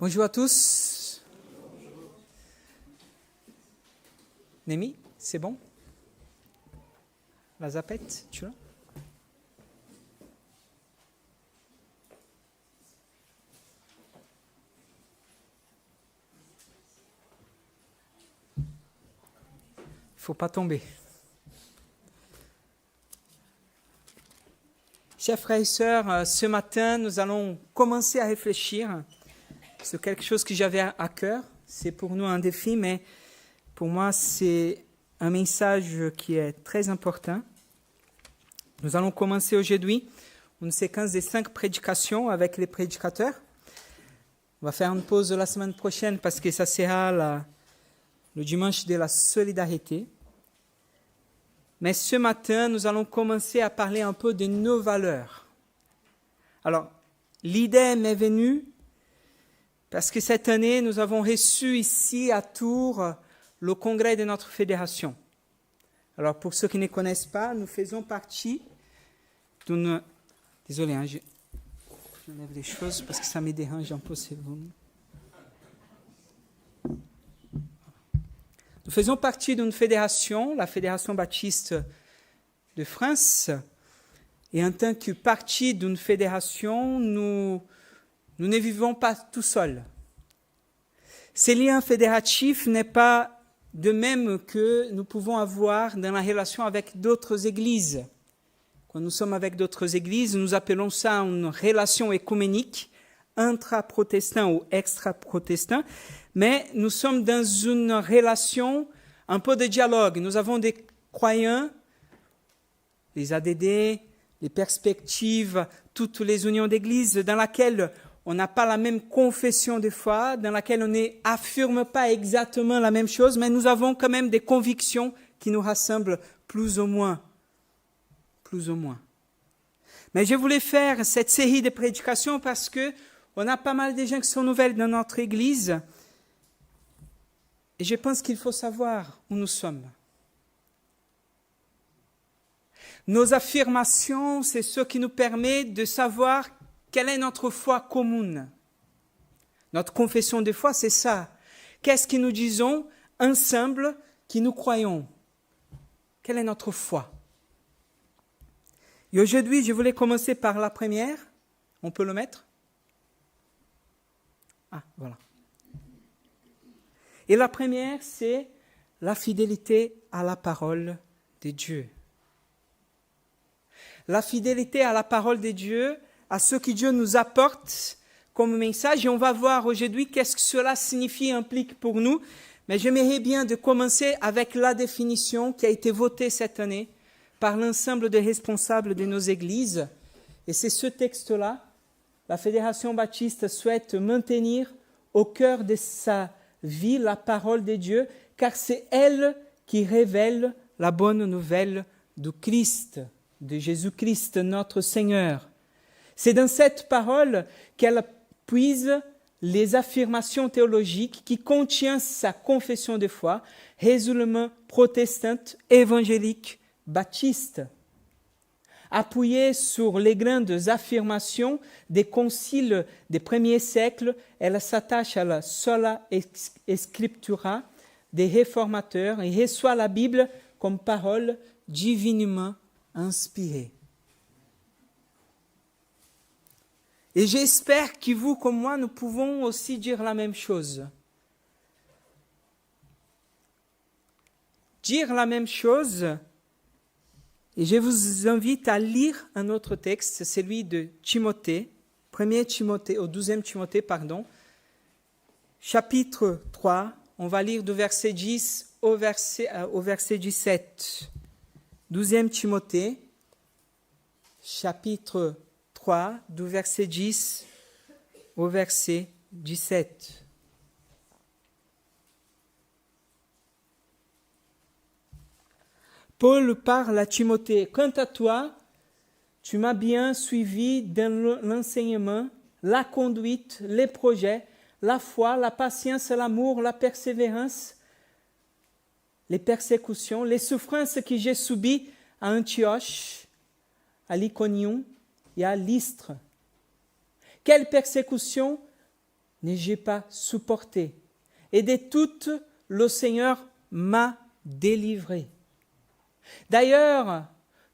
Bonjour à tous. Némi, c'est bon? La zapette, tu l'as? Il ne faut pas tomber. Chers frères et sœurs, ce matin, nous allons commencer à réfléchir sur quelque chose que j'avais à cœur. C'est pour nous un défi, mais pour moi, c'est un message qui est très important. Nous allons commencer aujourd'hui une séquence des 5 prédications avec les prédicateurs. On va faire une pause la semaine prochaine parce que ça sera le dimanche de la solidarité. Mais ce matin, nous allons commencer à parler un peu de nos valeurs. Alors, l'idée m'est venue parce que cette année, nous avons reçu ici à Tours le congrès de notre fédération. Alors, pour ceux qui ne connaissent pas, nous faisons partie d'une... Désolé, j'enlève les choses parce que ça me dérange un peu, c'est bon. Nous faisons partie d'une fédération, la Fédération baptiste de France, et en tant que partie d'une fédération, nous ne vivons pas tout seuls. Ces liens fédératifs n'est pas de même que nous pouvons avoir dans la relation avec d'autres églises. Quand nous sommes avec d'autres églises, nous appelons ça une relation écuménique, intra-protestant ou extra-protestant, mais nous sommes dans une relation, un peu de dialogue. Nous avons des croyants, les ADD, les perspectives, toutes les unions d'église dans lesquelles on n'a pas la même confession de foi, dans laquelle on n'affirme pas exactement la même chose, mais nous avons quand même des convictions qui nous rassemblent plus ou moins. Plus ou moins. Mais je voulais faire cette série de prédications parce que on a pas mal de gens qui sont nouvelles dans notre église et je pense qu'il faut savoir où nous sommes. Nos affirmations, c'est ce qui nous permet de savoir quelle est notre foi commune. Notre confession de foi, c'est ça. Qu'est-ce que nous disons ensemble, qui nous croyons? Quelle est notre foi? Et aujourd'hui, je voulais commencer par la première. On peut le mettre? Ah, voilà. Et la première, c'est la fidélité à la parole de Dieu. La fidélité à la parole de Dieu, à ce que Dieu nous apporte comme message. Et on va voir aujourd'hui qu'est-ce que cela signifie, implique pour nous. Mais j'aimerais bien de commencer avec la définition qui a été votée cette année par l'ensemble des responsables de nos églises. Et c'est ce texte-là, la Fédération baptiste souhaite maintenir au cœur de sa vie la parole de Dieu, car c'est elle qui révèle la bonne nouvelle du Christ, de Jésus-Christ notre Seigneur. C'est dans cette parole qu'elle puise les affirmations théologiques qui contiennent sa confession de foi, résolument protestante, évangélique, baptiste. Appuyée sur les grandes affirmations des conciles des premiers siècles, elle s'attache à la sola scriptura des réformateurs et reçoit la Bible comme parole divinement inspirée. Et j'espère que vous, comme moi, nous pouvons aussi dire la même chose. Dire la même chose. Et je vous invite à lire un autre texte, celui de Timothée, 1er Timothée, au 12e Timothée, chapitre 3, on va lire du verset 10 au verset 17. 12e Timothée, chapitre 3, du verset 10 au verset 17. Paul parle à Timothée. Quant à toi, tu m'as bien suivi dans l'enseignement, la conduite, les projets, la foi, la patience, l'amour, la persévérance, les persécutions, les souffrances que j'ai subies à Antioche, à l'Iconium et à Lystre. Quelle persécution n'ai-je pas supporté, et de toutes le Seigneur m'a délivré. D'ailleurs,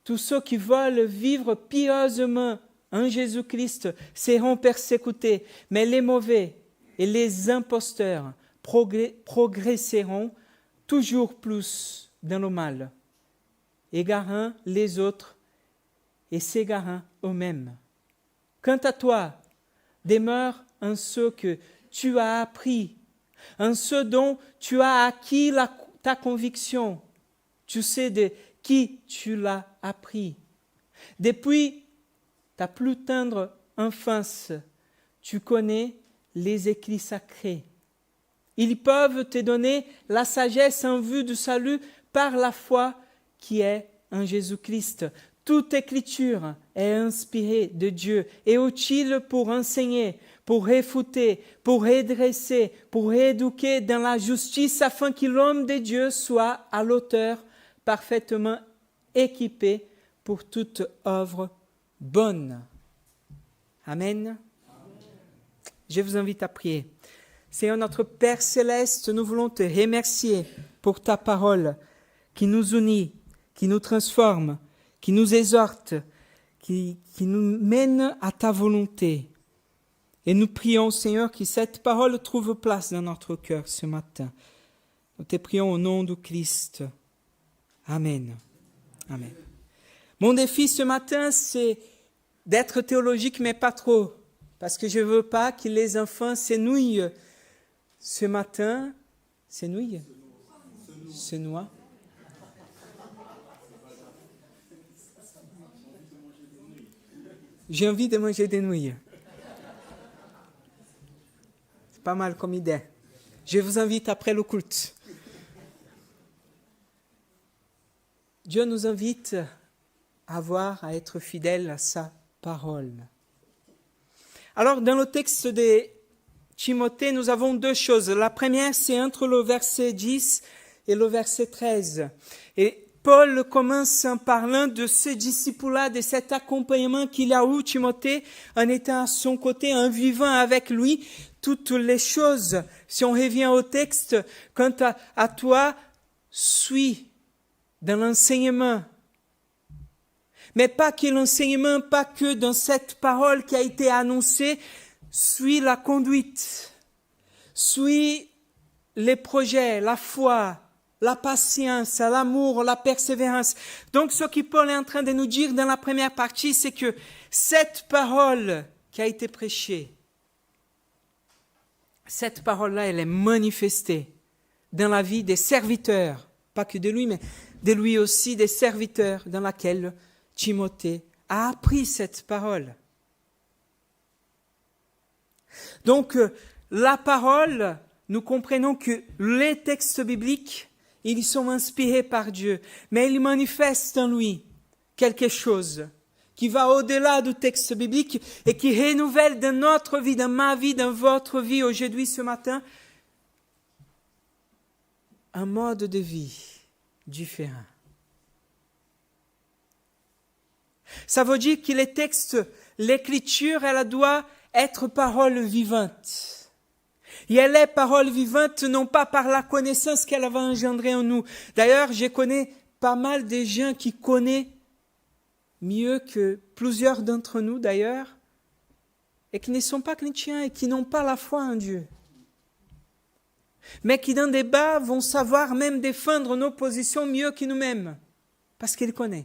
tous ceux qui veulent vivre pieusement en Jésus-Christ seront persécutés, mais les mauvais et les imposteurs progresseront toujours plus dans le mal, égarant les autres et s'égarant eux-mêmes. Quant à toi, demeure en ce que tu as appris, en ce dont tu as acquis ta conviction. Tu sais de qui tu l'as appris. Depuis ta plus tendre enfance, tu connais les écrits sacrés. Ils peuvent te donner la sagesse en vue du salut par la foi qui est en Jésus-Christ. Toute écriture est inspirée de Dieu et utile pour enseigner, pour réfuter, pour redresser, pour éduquer dans la justice afin que l'homme de Dieu soit à l'auteur parfaitement équipé pour toute œuvre bonne. Amen. Je vous invite à prier. Seigneur notre Père céleste, nous voulons te remercier pour ta parole qui nous unit, qui nous transforme, qui nous exhorte, qui nous mène à ta volonté. Et nous prions, Seigneur, que cette parole trouve place dans notre cœur ce matin. Nous te prions au nom de Christ. Amen. Amen. Mon défi ce matin, c'est d'être théologique, mais pas trop. Parce que je ne veux pas que les enfants s'ennuient ce matin. S'ennuient? Se noient? J'ai envie de manger des nouilles. C'est pas mal comme idée. Je vous invite après le culte. Dieu nous invite à être fidèles à sa parole. Alors, dans le texte de Timothée, nous avons deux choses. La première, c'est entre le verset 10 et le verset 13. Et Paul commence en parlant de ce disciple-là, de cet accompagnement qu'il a eu, Timothée, en étant à son côté, en vivant avec lui toutes les choses. Si on revient au texte, quant à toi, suis dans l'enseignement. Mais pas que l'enseignement, pas que dans cette parole qui a été annoncée, suis la conduite, suis les projets, la foi, la patience, l'amour, la persévérance. Donc ce que Paul est en train de nous dire dans la première partie, c'est que cette parole qui a été prêchée, cette parole-là, elle est manifestée dans la vie des serviteurs, pas que de lui, mais de lui aussi des serviteurs dans laquelle Timothée a appris cette parole. Donc, la parole, nous comprenons que les textes bibliques, ils sont inspirés par Dieu, mais ils manifestent en lui quelque chose qui va au-delà du texte biblique et qui renouvelle dans notre vie, dans ma vie, dans votre vie aujourd'hui, ce matin, un mode de vie différent. Ça veut dire que les textes, l'écriture, elle doit être parole vivante. Et elle est parole vivante non pas par la connaissance qu'elle va engendrer en nous. D'ailleurs, je connais pas mal de gens qui connaissent mieux que plusieurs d'entre nous d'ailleurs, et qui ne sont pas chrétiens et qui n'ont pas la foi en Dieu. Mais qui dans des débats vont savoir même défendre nos positions mieux que nous-mêmes, parce qu'ils connaissent.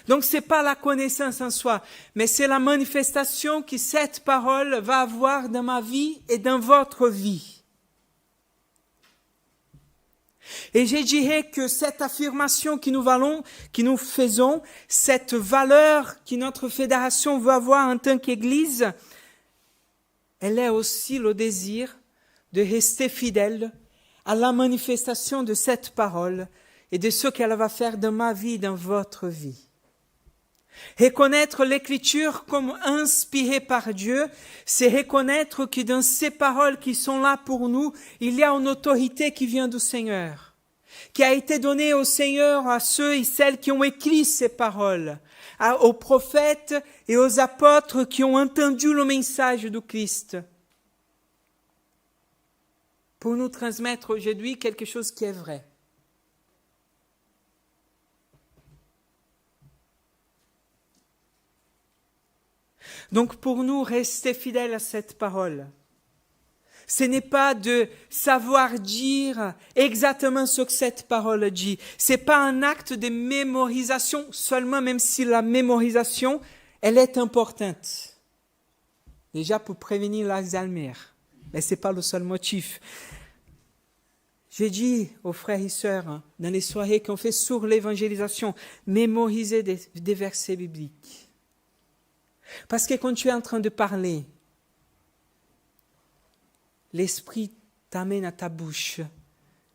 Donc ce n'est pas la connaissance en soi, mais c'est la manifestation que cette parole va avoir dans ma vie et dans votre vie. Et je dirais que cette affirmation que nous faisons, cette valeur que notre fédération veut avoir en tant qu'Église, elle est aussi le désir de rester fidèle à la manifestation de cette parole et de ce qu'elle va faire dans ma vie, dans votre vie. Reconnaître l'Écriture comme inspirée par Dieu, c'est reconnaître que dans ces paroles qui sont là pour nous, il y a une autorité qui vient du Seigneur, qui a été donnée au Seigneur à ceux et celles qui ont écrit ces paroles, aux prophètes et aux apôtres qui ont entendu le message du Christ. pour nous transmettre aujourd'hui quelque chose qui est vrai. Donc pour nous, rester fidèles à cette parole, ce n'est pas de savoir dire exactement ce que cette parole dit. Ce n'est pas un acte de mémorisation seulement, même si la mémorisation, elle est importante. Déjà pour prévenir l'Alzheimer, mais ce n'est pas le seul motif. J'ai dit aux frères et sœurs, dans les soirées qu'on fait sur l'évangélisation, mémoriser des versets bibliques. Parce que quand tu es en train de parler, l'Esprit t'amène à ta bouche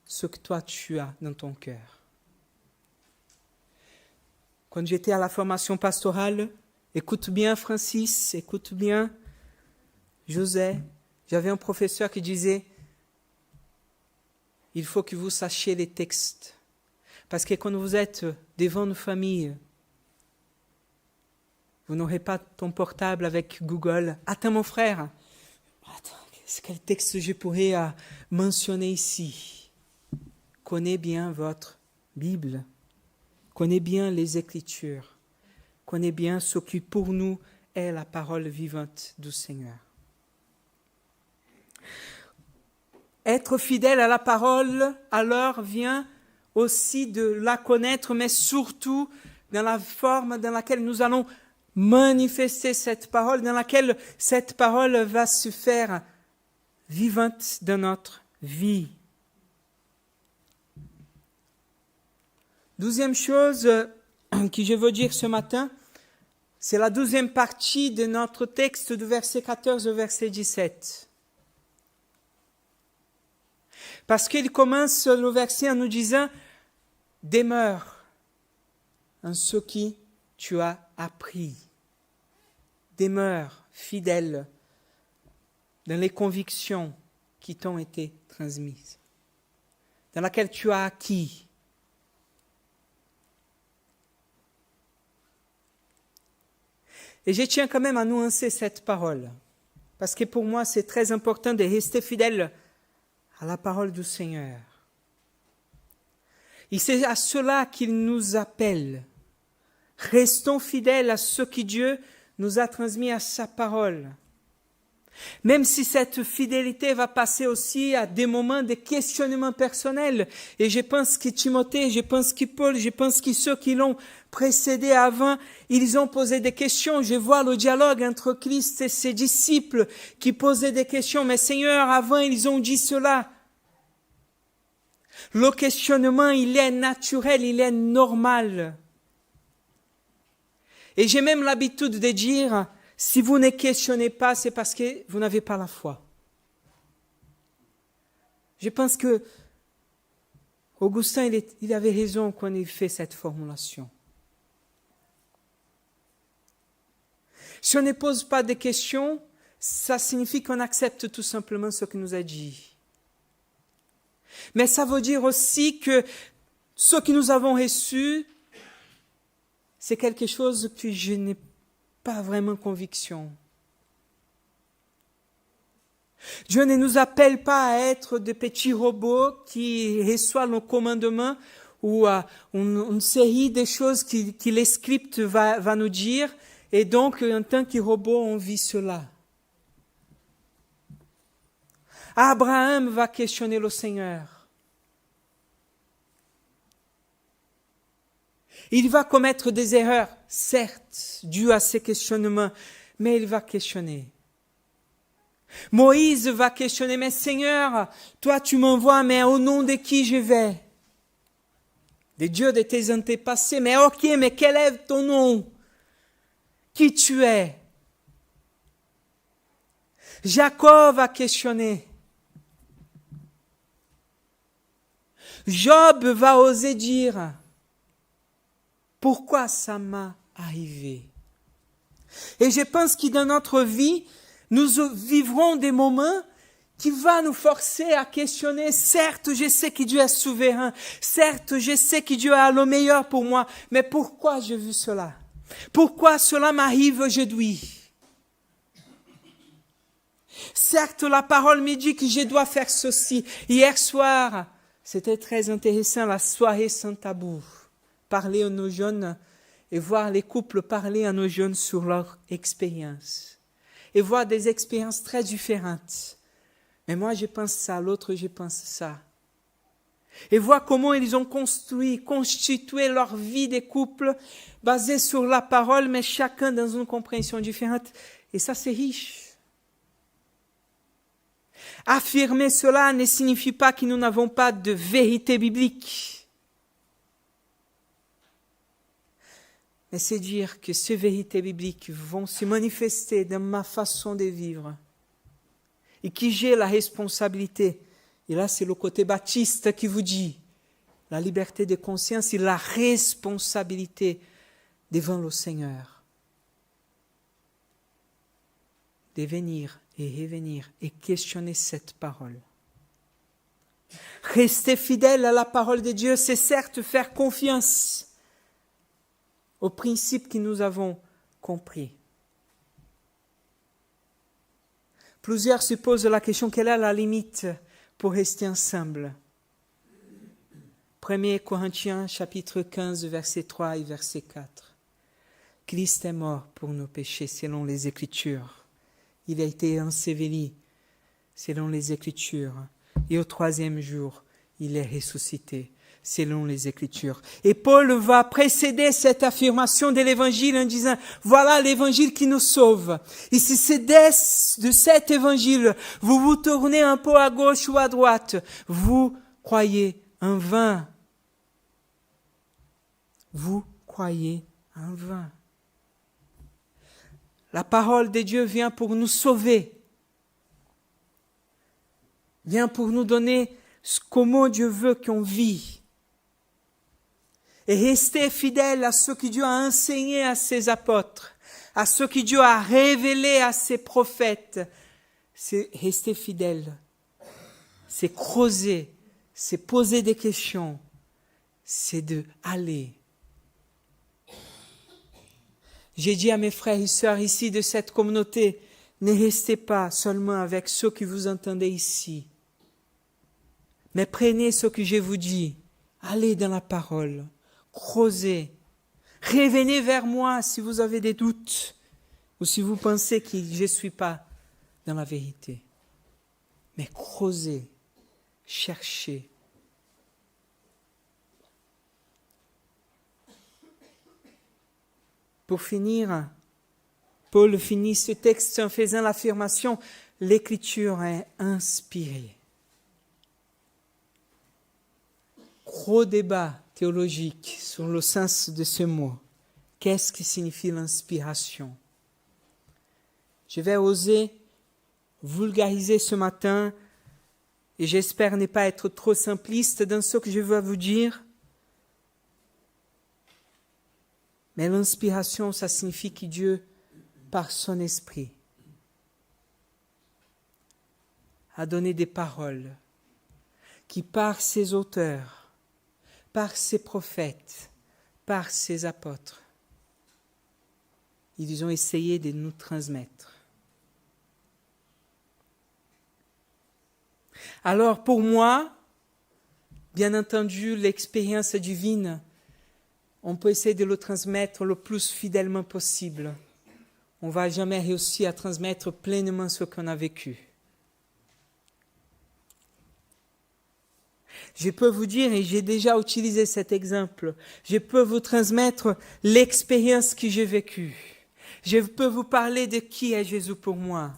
ce que toi tu as dans ton cœur. Quand j'étais à la formation pastorale, écoute bien Francis, écoute bien José, j'avais un professeur qui disait « Il faut que vous sachiez les textes. » Parce que quand vous êtes devant une famille, vous n'aurez pas ton portable avec Google. « Attends mon frère, quel texte je pourrais mentionner ici ?» Connais bien votre Bible. Connais bien les Écritures. Connais bien ce qui pour nous est la parole vivante du Seigneur. Être fidèle à la parole, alors, vient aussi de la connaître, mais surtout dans la forme dans laquelle nous allons manifester cette parole, dans laquelle cette parole va se faire vivante dans notre vie. Deuxième chose que je veux dire ce matin, c'est la deuxième partie de notre texte du verset 14 au verset 17. Parce qu'il commence le verset en nous disant « Demeure en ce qui tu as appris. Demeure fidèle dans les convictions qui t'ont été transmises, dans laquelle tu as acquis. » Et je tiens quand même à nuancer cette parole, parce que pour moi c'est très important de rester fidèle à la parole du Seigneur. Et c'est à cela qu'il nous appelle. Restons fidèles à ce que Dieu nous a transmis à sa parole. Même si cette fidélité va passer aussi à des moments de questionnement personnel. Et je pense que Timothée, je pense que Paul, je pense que ceux qui l'ont précédé avant, ils ont posé des questions. Je vois le dialogue entre Christ et ses disciples qui posaient des questions. Mais Seigneur, avant, ils ont dit cela. Le questionnement, il est naturel, il est normal. Et j'ai même l'habitude de dire, si vous ne questionnez pas, c'est parce que vous n'avez pas la foi. Je pense que Augustin, il avait raison quand il fait cette formulation. Si on ne pose pas de questions, ça signifie qu'on accepte tout simplement ce qu'il nous a dit. Mais ça veut dire aussi que ce que nous avons reçu, c'est quelque chose que je n'ai pas vraiment conviction. Dieu ne nous appelle pas à être des petits robots qui reçoivent nos commandements ou une série de choses que les scripts va nous dire, et donc en tant que robot on vit cela. Abraham va questionner le Seigneur. Il va commettre des erreurs, certes, dues à ses questionnements, mais il va questionner. Moïse va questionner, mais Seigneur, toi tu m'envoies, mais au nom de qui je vais? Des dieux de tes antépassés, mais ok, mais quel est ton nom? Qui tu es? Jacob a questionné. Job va oser dire, pourquoi ça m'est arrivé? Et je pense que dans notre vie, nous vivrons des moments qui vont nous forcer à questionner. Certes, je sais que Dieu est souverain. Certes, je sais que Dieu a le meilleur pour moi. Mais pourquoi j'ai vu cela? Pourquoi cela m'arrive aujourd'hui? certes, la parole me dit que je dois faire ceci. Hier soir, c'était très intéressant, la soirée sans tabou. Parler à nos jeunes et voir les couples parler à nos jeunes sur leur expérience. Et voir des expériences très différentes. Mais moi, je pense ça, l'autre, je pense ça. Et voir comment ils ont constitué leur vie des couples basée sur la parole, mais chacun dans une compréhension différente. Et ça, c'est riche. Affirmer cela ne signifie pas que nous n'avons pas de vérité biblique. Mais c'est dire que ces vérités bibliques vont se manifester dans ma façon de vivre. Et que j'ai la responsabilité. Et là, c'est le côté baptiste qui vous dit la liberté de conscience et la responsabilité devant le Seigneur. De venir et revenir et questionner cette parole. Rester fidèle à la parole de Dieu, c'est certes faire confiance aux principes que nous avons compris. Plusieurs se posent la question, quelle est la limite pour rester ensemble? 1 Corinthiens chapitre 15, verset 3 et verset 4. Christ est mort pour nos péchés selon les Écritures. Il a été enseveli selon les Écritures. Et au 3e jour, il est ressuscité selon les Écritures. Et Paul va précéder cette affirmation de l'Évangile en disant, voilà l'Évangile qui nous sauve. Et si c'est de cet Évangile, vous vous tournez un peu à gauche ou à droite, vous croyez en vain. Vous croyez en vain. La parole de Dieu vient pour nous sauver. Vient pour nous donner comment Dieu veut qu'on vit. Et rester fidèle à ce que Dieu a enseigné à ses apôtres, à ce que Dieu a révélé à ses prophètes. C'est rester fidèle. C'est creuser, c'est poser des questions, c'est de aller. J'ai dit à mes frères et sœurs ici de cette communauté, ne restez pas seulement avec ceux que vous entendez ici, mais prenez ce que je vous dis, allez dans la parole, creusez, revenez vers moi si vous avez des doutes ou si vous pensez que je ne suis pas dans la vérité. Mais creusez, cherchez. Pour finir, Paul finit ce texte en faisant l'affirmation « L'Écriture est inspirée ». Gros débat théologique sur le sens de ce mot. Qu'est-ce que signifie l'inspiration? Je vais oser vulgariser ce matin et j'espère ne pas être trop simpliste dans ce que je veux vous dire. Mais l'inspiration, ça signifie que Dieu, par son esprit, a donné des paroles qui, par ses auteurs, par ses prophètes, par ses apôtres, ils ont essayé de nous transmettre. Alors pour moi, bien entendu, l'expérience divine, on peut essayer de le transmettre le plus fidèlement possible. On ne va jamais réussir à transmettre pleinement ce qu'on a vécu. Je peux vous dire, et j'ai déjà utilisé cet exemple, je peux vous transmettre l'expérience que j'ai vécue. Je peux vous parler de qui est Jésus pour moi.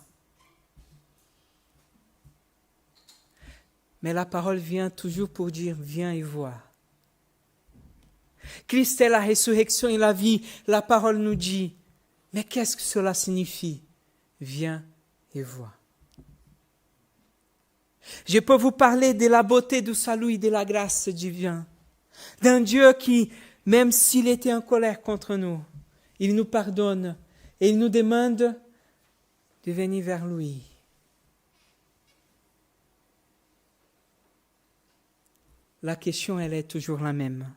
Mais la parole vient toujours pour dire, viens et vois. Christ est la résurrection et la vie. La parole nous dit, mais qu'est-ce que cela signifie? Viens et vois. Je peux vous parler de la beauté du salut et de la grâce divine. D'un Dieu qui, même s'il était en colère contre nous, il nous pardonne et il nous demande de venir vers lui. La question, elle est toujours la même.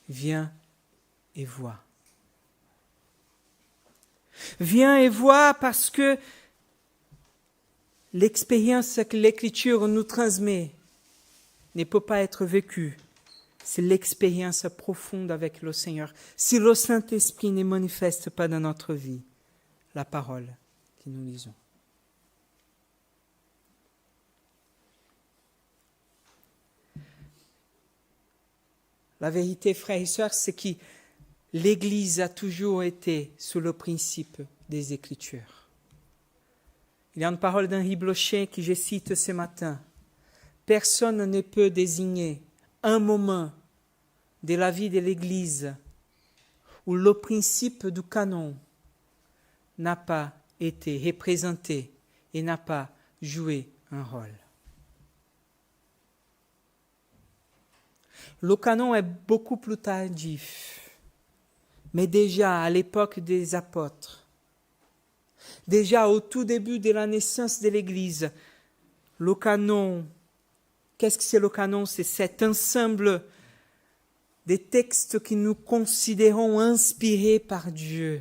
Viens et vois. Viens et vois parce que l'expérience que l'Écriture nous transmet ne peut pas être vécue. C'est l'expérience profonde avec le Seigneur. Si le Saint-Esprit ne manifeste pas dans notre vie la parole que nous lisons. La vérité, frères et sœurs, c'est que l'Église a toujours été sous le principe des Écritures. Il y a une parole d'Henri Blocher que je cite ce matin. Personne ne peut désigner un moment de la vie de l'Église où le principe du canon n'a pas été représenté et n'a pas joué un rôle. Le canon est beaucoup plus tardif, mais déjà à l'époque des apôtres, déjà au tout début de la naissance de l'Église, le canon, qu'est-ce que c'est le canon? C'est cet ensemble des textes que nous considérons inspirés par Dieu.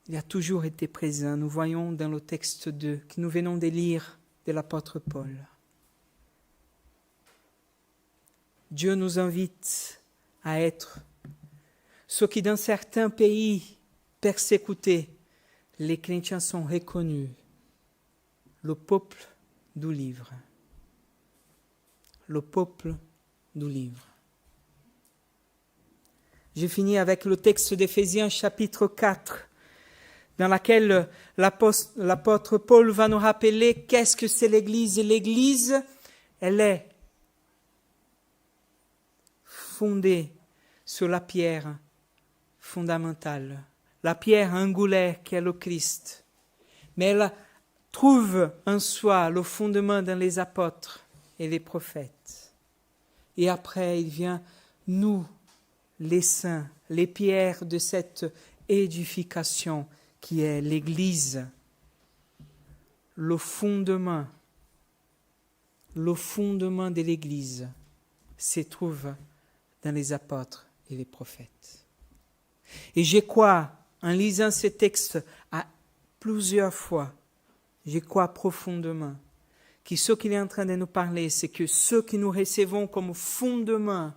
Il a toujours été présent. Nous voyons dans le texte 2 que nous venons de lire de l'apôtre Paul. Dieu nous invite à être ce qui dans certains pays persécutés, les chrétiens sont reconnus, le peuple du livre. Le peuple du livre. J'ai fini avec le texte d'Éphésiens chapitre 4, dans laquelle l'apôtre Paul va nous rappeler qu'est-ce que c'est l'Église. Et l'Église, elle est fondée sur la pierre fondamentale, la pierre angulaire qui est le Christ. Mais elle trouve en soi le fondement dans les apôtres et les prophètes. Et après, il vient nous, les saints, les pierres de cette édification qui est l'Église. Le fondement de l'Église se trouve dans les apôtres et les prophètes. Et je crois, en lisant ces textes à plusieurs fois, je crois profondément que ce qu'il est en train de nous parler, c'est que ce que nous recevons comme fondement,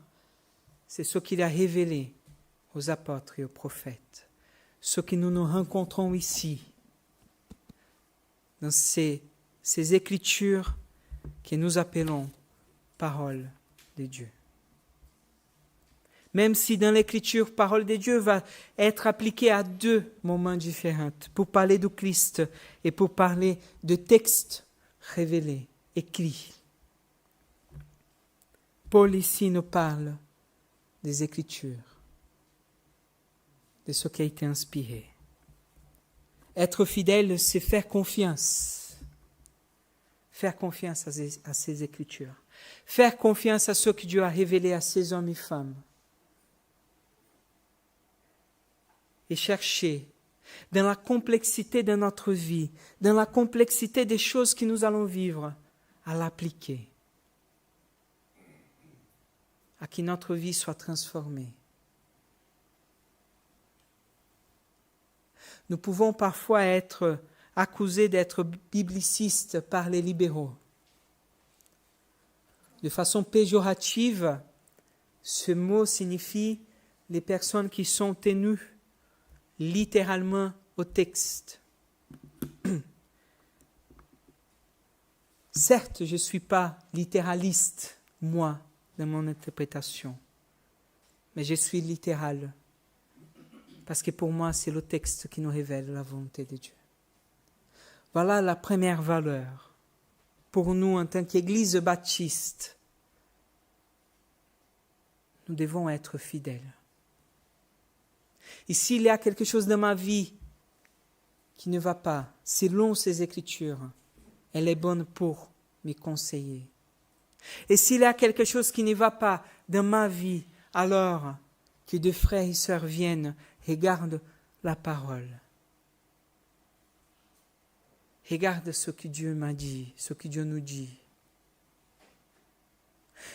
c'est ce qu'il a révélé aux apôtres et aux prophètes. Ce que nous rencontrons ici, dans ces écritures que nous appelons parole de Dieu. Même si dans l'écriture, parole de Dieu va être appliquée à deux moments différents, pour parler du Christ et pour parler de textes révélés, écrits. Paul ici nous parle des Écritures, de ce qui a été inspiré. Être fidèle, c'est faire confiance. Faire confiance à ces Écritures. Faire confiance à ce que Dieu a révélé à ces hommes et femmes. Et chercher, dans la complexité de notre vie, dans la complexité des choses que nous allons vivre, à l'appliquer. À que notre vie soit transformée. Nous pouvons parfois être accusés d'être biblicistes par les libéraux. De façon péjorative, ce mot signifie les personnes qui sont tenues littéralement au texte. Certes, je ne suis pas littéraliste, moi, dans mon interprétation, mais je suis littéral, parce que pour moi, c'est le texte qui nous révèle la volonté de Dieu. Voilà la première valeur pour nous en tant qu'Église baptiste. Nous devons être fidèles. Et s'il y a quelque chose dans ma vie qui ne va pas, selon ces Écritures, elle est bonne pour me conseiller. Et s'il y a quelque chose qui ne va pas dans ma vie, alors que deux frères et sœurs viennent, regarde la parole. Regarde ce que Dieu m'a dit, ce que Dieu nous dit.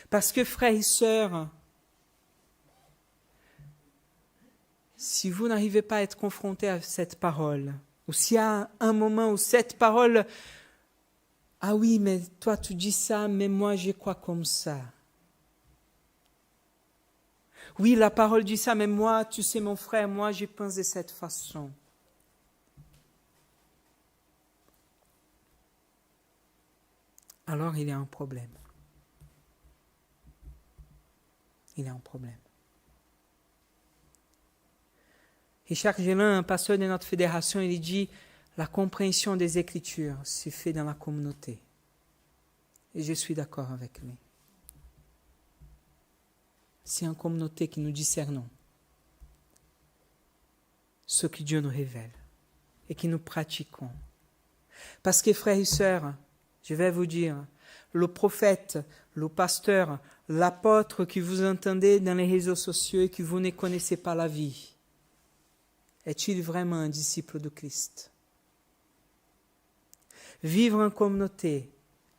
Parce que frères et sœurs, si vous n'arrivez pas à être confronté à cette parole, ou s'il y a un moment où cette parole, ah oui, mais toi tu dis ça, mais moi je crois comme ça. Oui, la parole dit ça, mais moi, tu sais mon frère, moi je pense de cette façon. Alors il y a un problème. Il y a un problème. Richard Gélin, un pasteur de notre fédération, il dit « La compréhension des Écritures se fait dans la communauté. » Et je suis d'accord avec lui. C'est en communauté que nous discernons ce que Dieu nous révèle et que nous pratiquons. Parce que frères et sœurs, je vais vous dire, le prophète, le pasteur, l'apôtre que vous entendez dans les réseaux sociaux et que vous ne connaissez pas la vie, est-il vraiment un disciple de Christ? Vivre en communauté,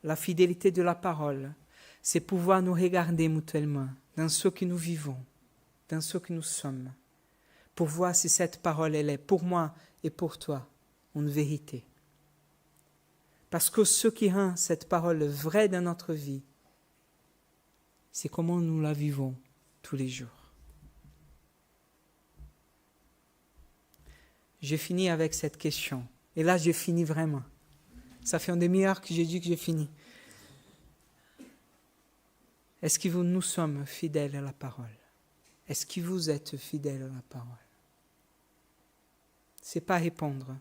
la fidélité de la parole, c'est pouvoir nous regarder mutuellement dans ce que nous vivons, dans ce que nous sommes, pour voir si cette parole, elle est pour moi et pour toi une vérité. Parce que ce qui rend cette parole vraie dans notre vie, c'est comment nous la vivons tous les jours. J'ai fini avec cette question. Et là, j'ai fini vraiment. Ça fait une demi-heure que j'ai dit que j'ai fini. Est-ce que nous sommes fidèles à la parole? Est-ce que vous êtes fidèles à la parole? Ce n'est pas répondre,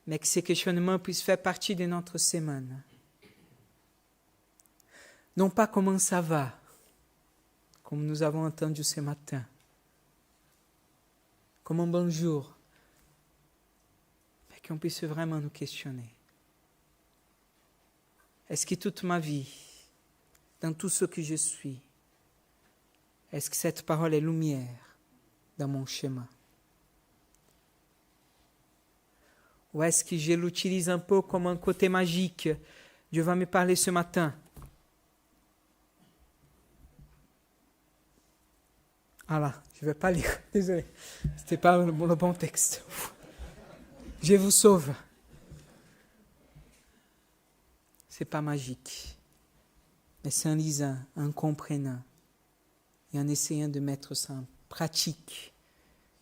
mais que ces questionnements puissent faire partie de notre semaine. Non pas comment ça va, comme nous avons entendu ce matin, comme un bonjour, mais qu'on puisse vraiment nous questionner. Est-ce que toute ma vie, dans tout ce que je suis, est-ce que cette parole est lumière dans mon chemin? Ou est-ce que je l'utilise un peu comme un côté magique? Dieu va me parler ce matin. Ah là, je ne vais pas lire, désolé. Ce n'était pas le bon texte. Je vous sauve. Ce n'est pas magique. Mais c'est en lisant, en comprenant et en essayant de mettre ça en pratique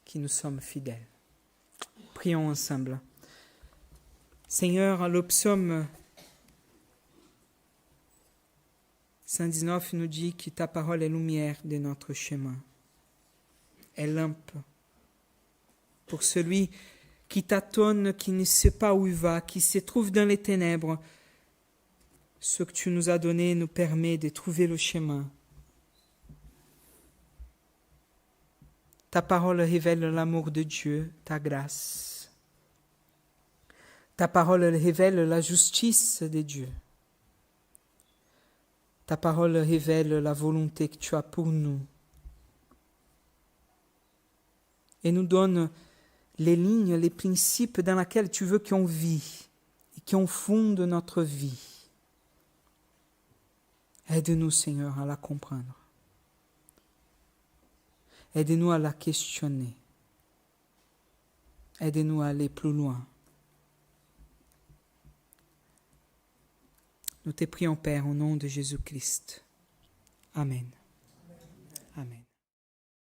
que nous sommes fidèles. Prions ensemble. Seigneur, le psaume 119 nous dit que ta parole est lumière de notre chemin, est lampe pour celui qui tâtonne, qui ne sait pas où il va, qui se trouve dans les ténèbres. Ce que tu nous as donné nous permet de trouver le chemin. Ta parole révèle l'amour de Dieu, ta grâce. Ta parole révèle la justice de Dieu. Ta parole révèle la volonté que tu as pour nous. Et nous donne les lignes, les principes dans lesquels tu veux qu'on vit et qu'on fonde notre vie. Aide-nous, Seigneur, à la comprendre. Aide-nous à la questionner. Aide-nous à aller plus loin. Nous te prions, Père, au nom de Jésus-Christ. Amen.